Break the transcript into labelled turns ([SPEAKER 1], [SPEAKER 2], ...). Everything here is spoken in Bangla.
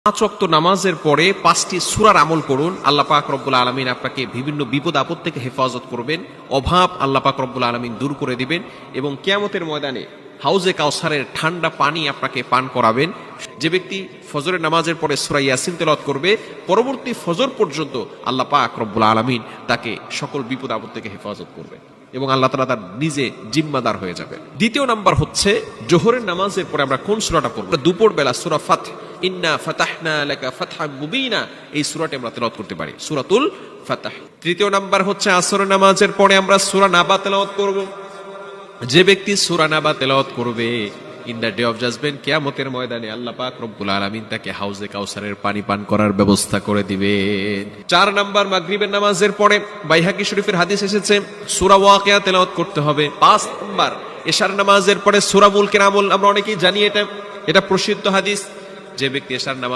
[SPEAKER 1] 5 ওয়াক্ত নামাজের পরে 5টি সূরার আমল করুন। আল্লাহ পাক রব্বুল আলামিন আপনাকে বিভিন্ন বিপদ আপদ থেকে হেফাজত করবেন, অভাব আল্লাহ পাক রব্বুল আলামিন দূর করে দিবেন এবং কিয়ামতের ময়দানে হাউজে কাউসারের ঠান্ডা পানি আপনাকে পান করাবেন। যে ব্যক্তি ফজরের নামাজের পরে সূরা ইয়াসিন তেলাওয়াত করবে, পরবর্তী ফজর পর্যন্ত আল্লাহ পাক রব্বুল আলামিন তাকে সকল বিপদ আপদ থেকে হেফাজত করবে এবং আল্লাহ তাআলা তার নিজে জিম্মাদার হয়ে যাবে। দ্বিতীয় নাম্বার হচ্ছে জোহরের নামাজের পরে আমরা কোন সূরাটা পড়ব? দুপুর বেলা সূরা ফাত, ইন্না ফাতাহনা লাকা ফাতহাম মুবিনা, এই সূরাটি আমরা তেলাওয়াত করতে পারি, সূরাতুল ফাতাহ। তৃতীয় নাম্বার হচ্ছে আসরের নামাজের পরে আমরা সূরা নাবা তেলাওয়াত করব। যে ব্যক্তি সূরা নাবা তেলাওয়াত করবে, in the day of judgement, কিয়ামতের ময়দানে আল্লাহ পাক রব্বুল আলামিন তাকে হাউজে কাউসারের পানি পান করার ব্যবস্থা করে দিবেন। 4 নাম্বার মাগরিবের নামাজের পরে বাইহাকি শরীফের হাদিস এসেছে সূরা ওয়াকিয়া তেলাওয়াত করতে হবে। 5 নাম্বার এশার নামাজের পরে সূরা মুলকের আমল, আমরা অনেকেই জানি এটা প্রসিদ্ধ হাদিস। যে ব্যক্তি এশার নামাজ